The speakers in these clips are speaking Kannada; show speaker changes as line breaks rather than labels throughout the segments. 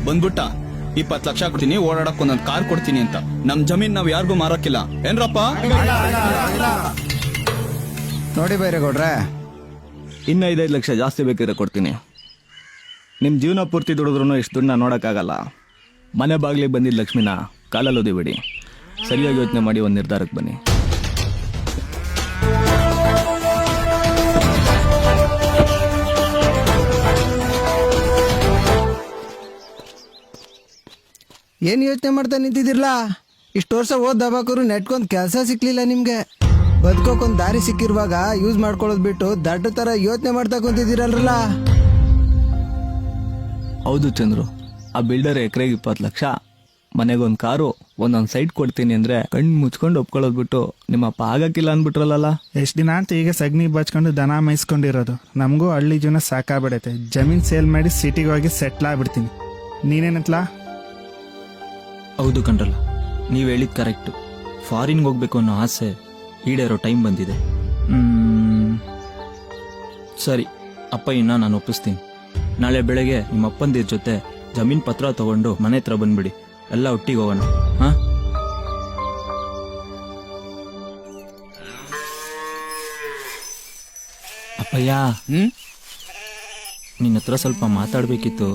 ಬಂದ್ಬಿಟ್ಟ 20 ಲಕ್ಷ ಕೊಡ್ತೀನಿ, ಓಡಾಡಕ್ ಒಂದೊಂದು ಕಾರ್ ಕೊಡ್ತೀನಿ ಅಂತ. ನಮ್ ಜಮೀನ್ ನಾವ್ ಯಾರಿಗೂ ಮಾರಕ್ಕಿಲ್ಲ ಏನ್ರಪ್ಪ?
ನೋಡಿ ಬೈರೇಗೌಡ್ರೆ,
ಇನ್ನು 5 ಲಕ್ಷ ಜಾಸ್ತಿ ಬೇಕಿದ್ರೆ ಕೊಡ್ತೀನಿ. ನಿಮ್ಮ ಜೀವನ ಪೂರ್ತಿ ದುಡಿದ್ರೂ ಇಷ್ಟು ದುಡ್ಡನ್ನ ನೋಡೋಕ್ಕಾಗಲ್ಲ. ಮನೆ ಬಾಗಿಲಿಗೆ ಬಂದಿದ್ದ ಲಕ್ಷ್ಮಿನ ಕಾಲಲ್ಲಿ ಓದಿಬಿಡಿ. ಸರಿಯಾಗಿ ಯೋಚನೆ ಮಾಡಿ ಒಂದು ನಿರ್ಧಾರಕ್ಕೆ ಬನ್ನಿ.
ಏನು ಯೋಚನೆ ಮಾಡ್ತಾ ನಿಂತಿದಿರ್ಲ? ಇಷ್ಟು ವರ್ಷ ದಬಾಕರು ನೆಟ್ಕೊಂಡ್ ಕೆಲಸ ಸಿಕ್ಲಿಲ್ಲ ನಿಮ್ಗೆ. ಬದುಕೋಕೊಂದ್ ದಾರಿ ಸಿಕ್ಕಿರುವಾಗ ಯೂಸ್ ಮಾಡ್ಕೊಳ್ಳೋದು ಬಿಟ್ಟು ದಡ್ಡ ತರ ಯೋಚನೆ ಮಾಡ್ತಾ ಕುಂತಿದ್ದೀರಲ್ರಲ್ಲ.
ಹೌದು ಚಂದ್ರು, ಆ ಬಿಲ್ಡರ್ ಎಕರೆಗೆ 20 ಲಕ್ಷ, ಮನೆಗೊಂದು ಕಾರು, ಒಂದೊಂದು ಸೈಟ್ ಕೊಡ್ತೀನಿ ಅಂದರೆ ಕಣ್ಣು ಮುಚ್ಕೊಂಡು ಒಪ್ಕೊಳ್ಳೋದು ಬಿಟ್ಟು ನಿಮ್ಮಪ್ಪ ಆಗಕ್ಕಿಲ್ಲ ಅಂದ್ಬಿಟ್ರಲ್ಲ.
ಎಷ್ಟು ದಿನ ಅಂತ ಈಗ ಸಗಣಿ ಬಚ್ಕೊಂಡು ದನ ಮೇಯಿಸ್ಕೊಂಡಿರೋದು. ನಮಗೂ ಹಳ್ಳಿ ಜೀವನ ಸಾಕಾಗ್ಬಿಡೈತೆ. ಜಮೀನ್ ಸೇಲ್ ಮಾಡಿ ಸಿಟಿಗೆ ಹೋಗಿ ಸೆಟ್ಲ್ ಆಗ್ಬಿಡ್ತೀನಿ. ನೀನೇನತ್ಲಾ?
ಹೌದು ಕಣ್ರಲ್ಲ, ನೀವು ಹೇಳಿದ್ ಕರೆಕ್ಟು. ಫಾರಿನ್ಗೆ ಹೋಗ್ಬೇಕು ಅನ್ನೋ ಆಸೆ ಈಡೇರೋ ಟೈಮ್ ಬಂದಿದೆ. ಸರಿ ಅಪ್ಪಯ್ಯನ ನಾನು ಒಪ್ಪಿಸ್ತೀನಿ. ನಾಳೆ ಬೆಳಗ್ಗೆ ನಿಮ್ಮ ಅಪ್ಪಂದಿರ ಜೊತೆ ಜಮೀನ್ ಪತ್ರ ತಗೊಂಡು ಮನೆ ಹತ್ರ ಬಂದ್ಬಿಡಿ, ಎಲ್ಲ ಒಟ್ಟಿಗೆ ಹೋಗೋಣ. ಹಾ, ಅಪ್ಪಯ್ಯ ನಿನ್ನ ಹತ್ರ ಸ್ವಲ್ಪ ಮಾತಾಡ್ಬೇಕಿತ್ತು.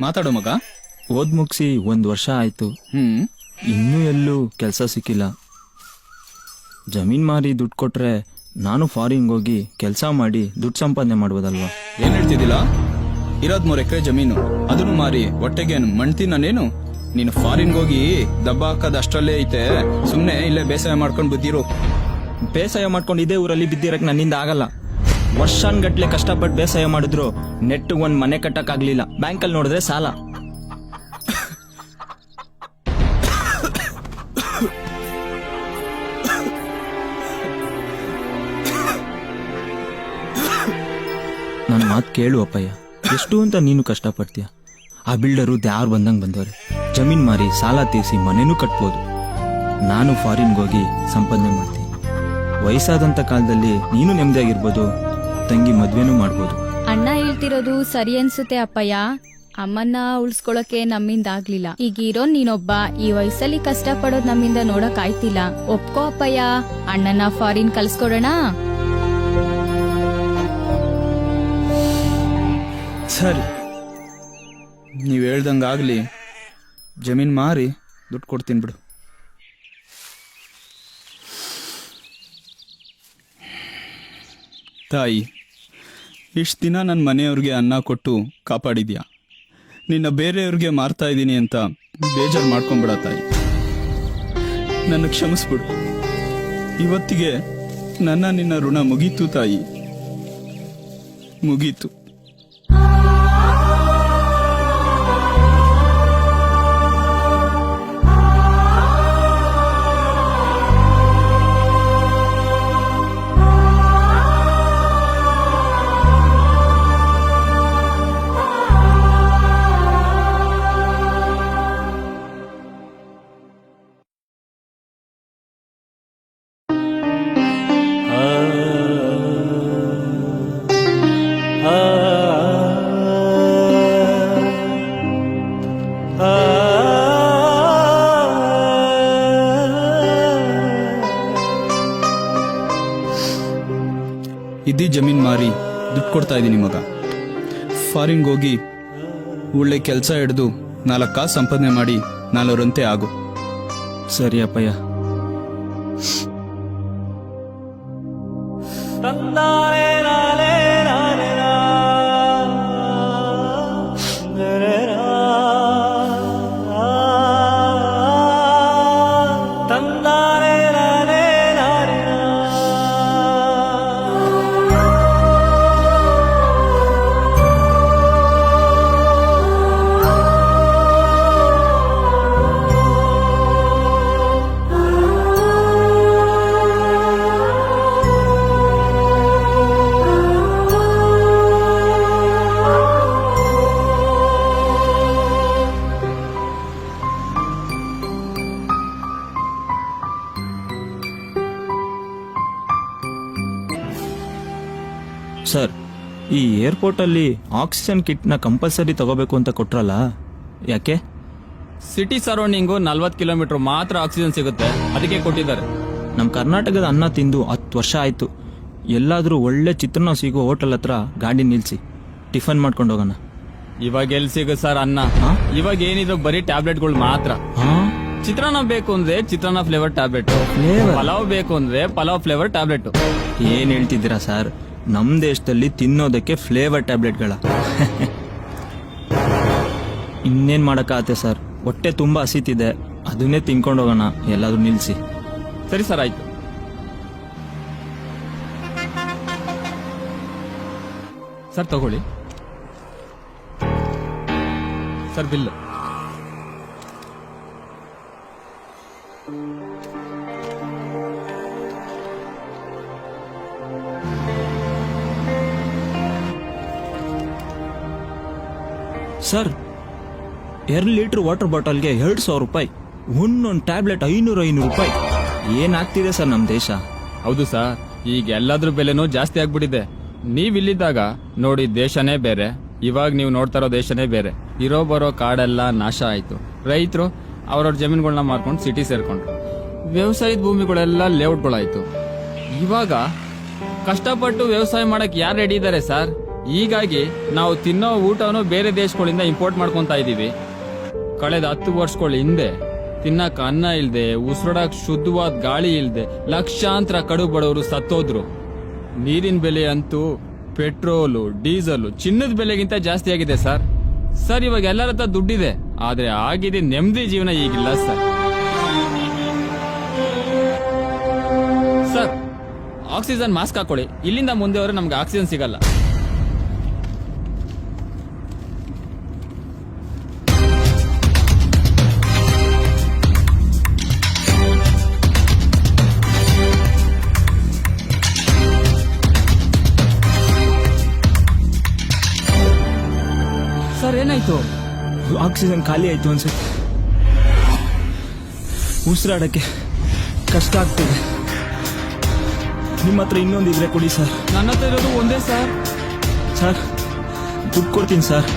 ಮಾತಾಡೋ ಮಗ.
ಓದ್ ಮುಗಿಸಿ 1 ವರ್ಷ ಆಯ್ತು, ಇನ್ನೂ ಎಲ್ಲೂ ಕೆಲಸ ಸಿಕ್ಕಿಲ್ಲ. ಜಮೀನ್ ಮಾರಿ ದುಡ್ಡು ಕೊಟ್ರೆ ನಾನು ಫಾರಿನ್ಗೆ ಹೋಗಿ ಕೆಲಸ ಮಾಡಿ ದುಡ್ಡು ಸಂಪಾದನೆ ಮಾಡ್ಬೋದಲ್ವಾ?
ಏನ್ ಹೇಳ್ತಿದ್ದಿಲ್ಲ? ಇರೋದ್ 3 ಎಕರೆ ಜಮೀನು, ಅದನ್ನು ಮಾರಿ ಹೊಟ್ಟೆಗೆ ಮಣ್ತಿನೇನು? ನೀನು ಫಾರಿನ್ಗೆ ಹೋಗಿ ದಬ್ಬ ಹಾಕದ್ ಅಷ್ಟರಲ್ಲೇ ಐತೆ. ಸುಮ್ನೆ ಇಲ್ಲೇ ಬೇಸಾಯ ಮಾಡ್ಕೊಂಡು ಬುದ್ದಿರು.
ಬೇಸಾಯ ಮಾಡ್ಕೊಂಡು ಇದೇ ಊರಲ್ಲಿ ಬಿದ್ದಿರಕ್ ನನ್ನಿಂದ ಆಗಲ್ಲ. ವರ್ಷಾನ್ಗಟ್ಲೆ ಕಷ್ಟಪಟ್ಟು ಬೇಸಾಯ ಮಾಡಿದ್ರು ನೆಟ್ ಒಂದ್ ಮನೆ ಕಟ್ಟಕ್ಕಾಗ್ಲಿಲ್ಲ. ಬ್ಯಾಂಕಲ್ಲಿ ನೋಡಿದ್ರೆ ಸಾಲ. ನನ್ನ ಮಾತು ಕೇಳು ಅಪ್ಪಯ್ಯ, ಎಷ್ಟು ಅಂತ ನೀನು ಕಷ್ಟಪಡ್ತೀಯ. ಆ ಬಿಲ್ಡರು ಯಾರು ಬಂದಂಗೆ ಬಂದವ್ರೆ. ಜಮೀನ್ ಮಾರಿ ಸಾಲ ತೀರಿಸಿ ಮನೆನೂ ಕಟ್ಬೋದು. ನಾನು ಫಾರಿನ್ಗೆ ಹೋಗಿ ಸಂಪಾದನೆ ಮಾಡ್ತೀನಿ. ವಯಸ್ಸಾದಂಥ ಕಾಲದಲ್ಲಿ ನೀನು ನೆಮ್ಮದಿಯಾಗಿರ್ಬೋದು, ತಂಗಿ ಮದ್ವೆನೂ ಮಾಡ್ಬೋದು.
ಅಣ್ಣ ಹೇಳ್ತಿರೋದು ಸರಿ ಅನ್ಸುತ್ತೆ ಅಪ್ಪಯ್ಯ. ಅಮ್ಮನ್ನ ಉಳ್ಸ್ಕೊಳಕ್ಕೆ ನಮ್ಮಿಂದ ಆಗ್ಲಿಲ್ಲ. ಈಗ ಇರೋ ನೀನೊಬ್ಬ ಈ ವಯಸ್ಸಲ್ಲಿ ಕಷ್ಟ ಪಡೋದ್ ನಮ್ಮಿಂದ ನೋಡಕ್ ಆಯ್ತಿಲ್ಲ. ಒಪ್ಕೋ ಅಪ್ಪಯ್ಯ, ಅಣ್ಣನ ಫಾರಿನ್ ಕಳ್ಸ್ಕೊಡೋಣ.
ಸರಿ, ನೀವ್ ಹೇಳ್ದಂಗಾಗ್ಲಿ. ಜಮೀನ್ ಮಾರಿ ದುಡ್ಡು ಕೊಡ್ತೀನಿ ಬಿಡು. ತಾಯಿ, ಇಷ್ಟು ದಿನ ನನ್ನ ಮನೆಯವ್ರಿಗೆ ಅನ್ನ ಕೊಟ್ಟು ಕಾಪಾಡಿದ್ಯಾ. ನಿನ್ನ ಬೇರೆಯವ್ರಿಗೆ ಮಾರ್ತಾ ಇದ್ದೀನಿ ಅಂತ ಬೇಜಾರು ಮಾಡ್ಕೊಂಬಿಡ ತಾಯಿ. ನನ್ನ ಕ್ಷಮಿಸ್ಬಿಡು. ಇವತ್ತಿಗೆ ನಿನ್ನ ಋಣ ಮುಗೀತು ತಾಯಿ, ಮುಗೀತು. ಇದ್ದಿ ಜಮೀನ್ ಮಾರಿ ದುಡ್ಡು ಕೊಡ್ತಾ ಇದ್ದೀನಿ ಮಗ. ಫಾರಿನ್ಗೆ ಹೋಗಿ ಒಳ್ಳೆ ಕೆಲಸ ಹಿಡಿದು 4 ಕಾಸು ಸಂಪಾದನೆ ಮಾಡಿ 4ರಂತೆ ಆಗು.
ಸರಿ ಅಪ್ಪಯ್ಯ. ಈ ಏರ್ಪೋರ್ಟಲ್ಲಿ ಆಕ್ಸಿಜನ್ ಕಿಟ್ನ ಕಂಪಲ್ಸರಿ ತಗೋಬೇಕು ಅಂತ ಕೊಟ್ರಲ್ಲ, ಯಾಕೆ?
ಸಿಟಿ ಸರೌಂಡಿಂಗು 40 ಕಿಲೋಮೀಟರ್ ಮಾತ್ರ ಆಕ್ಸಿಜನ್ ಸಿಗುತ್ತೆ, ಅದಕ್ಕೆ ಕೊಟ್ಟಿದ್ದಾರೆ.
ನಮ್ಮ ಕರ್ನಾಟಕದ ಅನ್ನ ತಿಂದು 10 ವರ್ಷ ಆಯ್ತು. ಎಲ್ಲಾದರೂ ಒಳ್ಳೆ ಚಿತ್ರಾನ್ನ ಸಿಗೋ ಹೋಟೆಲ್ ಹತ್ರ ಗಾಡಿ ನಿಲ್ಸಿ ಟಿಫನ್ ಮಾಡ್ಕೊಂಡು ಹೋಗೋಣ.
ಇವಾಗ ಎಲ್ಲಿ ಸಿಗುತ್ತೆ ಸರ್ ಅನ್ನ? ಇವಾಗ ಏನಿದ್ರು ಬರೀ ಟ್ಯಾಬ್ಲೆಟ್ಗಳು ಮಾತ್ರ. ಚಿತ್ರಾನ್ನ ಬೇಕು ಅಂದ್ರೆ ಚಿತ್ರಾನ್ನ ಫ್ಲೇವರ್ ಟ್ಯಾಬ್ಲೆಟ್, ಪಲಾವ್ ಬೇಕು ಅಂದ್ರೆ ಪಲಾವ್ ಫ್ಲೇವರ್ ಟ್ಯಾಬ್ಲೆಟ್.
ಏನ್ ಹೇಳ್ತಿದ್ದೀರಾ ಸರ್? ನಮ್ ದೇಶದಲ್ಲಿ ತಿನ್ನೋದಕ್ಕೆ ಫ್ಲೇವರ್ ಟ್ಯಾಬ್ಲೆಟ್ಗಳ. ಇನ್ನೇನ್ ಮಾಡಕ್ಕಾಗತ್ತೆ ಸರ್, ಹೊಟ್ಟೆ ತುಂಬಾ ಹಸಿತಿದೆ, ಅದನ್ನೇ ತಿನ್ಕೊಂಡು ಹೋಗೋಣ. ಎಲ್ಲಾದ್ರೂ ನಿಲ್ಸಿ.
ಸರಿ ಸರ್, ಆಯ್ತು. ಸರ್ ತಗೊಳ್ಳಿ sir bill.
Sir, 2 litre water ಬಾಟಲ್ಗೆ 2,000 ರೂಪಾಯಿ, ಒಂದೊಂದು ಟ್ಯಾಬ್ಲೆಟ್ 500 ರೂಪಾಯಿ. ಏನಾಗ್ತಿದೆ ಸರ್ ನಮ್ ದೇಶ?
ಹೌದು ಸರ್, ಈಗ ಎಲ್ಲಾದ್ರ ಬೆಲೆನೂ ಜಾಸ್ತಿ ಆಗ್ಬಿಟ್ಟಿದೆ. ನೀವ್ ಇಲ್ಲಿದ್ದಾಗ ನೋಡಿ ದೇಶನೇ ಬೇರೆ, ಇವಾಗ ನೀವು ನೋಡ್ತಾ ಇರೋ ದೇಶನೇ ಬೇರೆ. ಇರೋ ಬರೋ ಕಾಡೆಲ್ಲ ನಾಶ ಆಯ್ತು. ರೈತರು ಅವ್ರವ್ರ ಜಮೀನುಗಳನ್ನ ಮಾರ್ಕೊಂಡು ಸಿಟಿ ಸೇರ್ಕೊಂಡ್ರು. ವ್ಯವಸಾಯದ ಭೂಮಿಗಳೆಲ್ಲ ಲೇಔಟ್ಗಳಾಯ್ತು. ಇವಾಗ ಕಷ್ಟಪಟ್ಟು ವ್ಯವಸಾಯ ಮಾಡಕ್ ಯಾರು ರೆಡಿ ಇದ್ದಾರೆ ಸರ್? ಹೀಗಾಗಿ ನಾವು ತಿನ್ನೋ ಊಟನೂ ಬೇರೆ ದೇಶಗಳಿಂದ ಇಂಪೋರ್ಟ್ ಮಾಡ್ಕೊಂತ ಇದೀವಿ. ಕಳೆದ 10 ವರ್ಷಗಳ ಹಿಂದೆ ತಿನ್ನಕ್ ಅನ್ನ ಇಲ್ದೆ, ಉಸಿರಾಡಕ್ ಶುದ್ಧವಾದ ಗಾಳಿ ಇಲ್ದೆ ಲಕ್ಷಾಂತರ ಕಡು ಬಡವರು ಸತ್ತೋದ್ರು. ನೀರಿನ ಬೆಲೆ ಅಂತೂ ಪೆಟ್ರೋಲು, ಡೀಸೆಲ್, ಚಿನ್ನದ ಬೆಲೆಗಿಂತ ಜಾಸ್ತಿ ಆಗಿದೆ ಸರ್. ಸರ್, ಇವಾಗ ಎಲ್ಲರ ಹತ್ರ ದುಡ್ಡಿದೆ, ಆದ್ರೆ ಆಗಿದೆ ನೆಮ್ಮದಿ ಜೀವನ ಈಗಿಲ್ಲ ಸರ್. ಸರ್, ಆಕ್ಸಿಜನ್ ಮಾಸ್ಕ್ ಹಾಕೊಳ್ಳಿ. ಇಲ್ಲಿಂದ ಮುಂದೆ ಹೋದ್ರೆ ನಮ್ಗೆ ಆಕ್ಸಿಜನ್ ಸಿಗಲ್ಲ. ಸರ್, ಏನಾಯ್ತು?
ಆಕ್ಸಿಜನ್ ಖಾಲಿ ಆಯ್ತು ಅನ್ಸುತ್ತೆ. ಉಸಿರಾಡಕ್ಕೆ ಕಷ್ಟ ಆಗ್ತಿದೆ. ನಿಮ್ಮ ಹತ್ರ ಇನ್ನೊಂದಿದ್ರೆ ಕೊಡಿ ಸರ್.
ನನ್ನ ಹತ್ರ ಇರೋದು ಒಂದೇ ಸರ್.
ಸರ್, ದುಡ್ಡು ಕೊಡ್ತೀನಿ ಸರ್,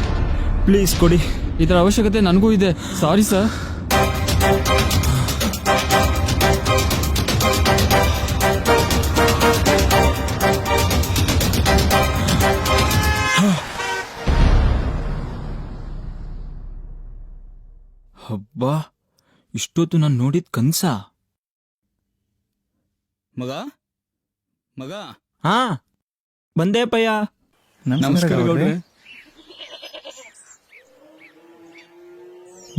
ಪ್ಲೀಸ್ ಕೊಡಿ.
ಇದರ ಅವಶ್ಯಕತೆ ನನಗೂ ಇದೆ. Sorry sir.
ಹಬ್ಬಾ, ಇಷ್ಟೊತ್ತು ನಾನು ನೋಡಿದ ಕನ್ಸಾ?
ಮಗ ಮಗ
ಹಾ, ಬಂದೆ ಪಯ್ಯ.
ನಮಸ್ಕಾರ ಗೌಡ್ರೆ.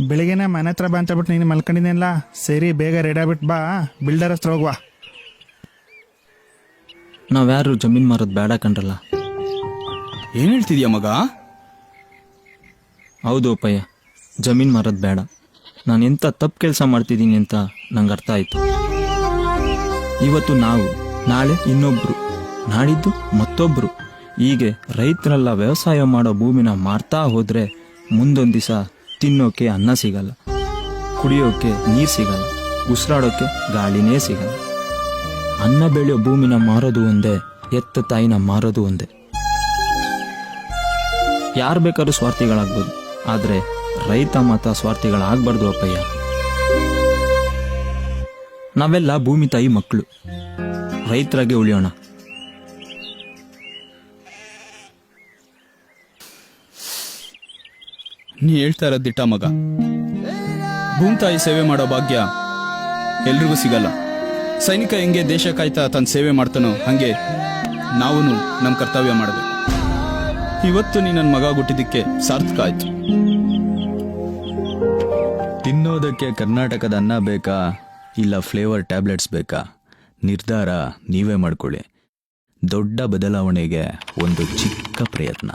ಬೆಳಿಗ್ಗೆನೆ ಮನೆ ಹತ್ರ ಬಾ ಅಂತ ಬಿಟ್ಟು ನೀನು ಮಲ್ಕೊಂಡಿದ್ದೆಲ್ಲ. ಸರಿ, ಬೇಗ ರೆಡಿ ಆಗ್ಬಿಟ್ಟು ಬಾ, ಬಿಲ್ಡರ್ ಹತ್ರ ಹೋಗುವ.
ನಾವ್ಯಾರು ಜಮೀನ್ ಮಾರೋದು ಬೇಡ ಕಣ್ರಲ್ಲ.
ಏನ್ ಹೇಳ್ತಿದ್ಯಾ ಮಗ?
ಹೌದು ಅಪ್ಪಯ್ಯ, ಜಮೀನ್ ಮಾರೋದು ಬೇಡ. ನಾನು ಎಂಥ ತಪ್ಪು ಕೆಲಸ ಮಾಡ್ತಿದ್ದೀನಿ ಅಂತ ನಂಗೆ ಅರ್ಥ ಆಯ್ತು. ಇವತ್ತು ನಾವು, ನಾಳೆ ಇನ್ನೊಬ್ರು, ನಾಡಿದ್ದು ಮತ್ತೊಬ್ರು, ಹೀಗೆ ರೈತರೆಲ್ಲ ವ್ಯವಸಾಯ ಮಾಡೋ ಭೂಮಿನ ಮಾರ್ತಾ ಹೋದ್ರೆ ಮುಂದೊಂದು ದಿವಸ ತಿನ್ನೋಕೆ ಅನ್ನ ಸಿಗಲ್ಲ, ಕುಡಿಯೋಕೆ ನೀರು ಸಿಗಲ್ಲ, ಉಸಿರಾಡೋಕೆ ಗಾಳಿನೇ ಸಿಗಲ್ಲ. ಅನ್ನ ಬೆಳೆಯೋ ಭೂಮಿನ ಮಾರೋದು ಒಂದೇ, ಎತ್ತ ತಾಯಿನ ಮಾರೋದು ಒಂದೇ. ಯಾರು ಬೇಕಾದ್ರೂ ಸ್ವಾರ್ಥಿಗಳಾಗ್ಬೋದು, ಆದರೆ ರೈತ ಮಾತ್ರ ಸ್ವಾರ್ಥಿಗಳಾಗಬಾರ್ದು ಅಪ್ಪಯ್ಯ. ನಾವೆಲ್ಲ ಭೂಮಿ ತಾಯಿ ಮಕ್ಕಳು, ರೈತರಾಗೆ ಉಳಿಯೋಣ.
ನೀ ಹೇಳ್ತಾ ಇರೋದ್ ದಿಟ್ಟ ಮಗ. ಭೂಮಿ ತಾಯಿ ಸೇವೆ ಮಾಡೋ ಭಾಗ್ಯ ಎಲ್ರಿಗೂ ಸಿಗಲ್ಲ. ಸೈನಿಕ ಹೆಂಗೆ ದೇಶ ಕಾಯ್ತಾ ತನ್ನ ಸೇವೆ ಮಾಡ್ತಾನೋ ಹಂಗೆ ನಾವು ನಮ್ಮ ಕರ್ತವ್ಯ ಮಾಡಬೇಕು. ಇವತ್ತು ನೀ ನನ್ನ ಮಗ ಹುಟ್ಟಿದ್ದಕ್ಕೆ ಸಾರ್ಥಕ ಆಯ್ತು.
ತಿನ್ನೋದಕ್ಕೆ ಕರ್ನಾಟಕದ ಅನ್ನ ಬೇಕಾ ಇಲ್ಲ ಫ್ಲೇವರ್ ಟ್ಯಾಬ್ಲೆಟ್ಸ್ ಬೇಕಾ? ನಿರ್ಧಾರ ನೀವೇ ಮಾಡ್ಕೊಳ್ಳಿ. ದೊಡ್ಡ ಬದಲಾವಣೆಗೆ ಒಂದು ಚಿಕ್ಕ ಪ್ರಯತ್ನ.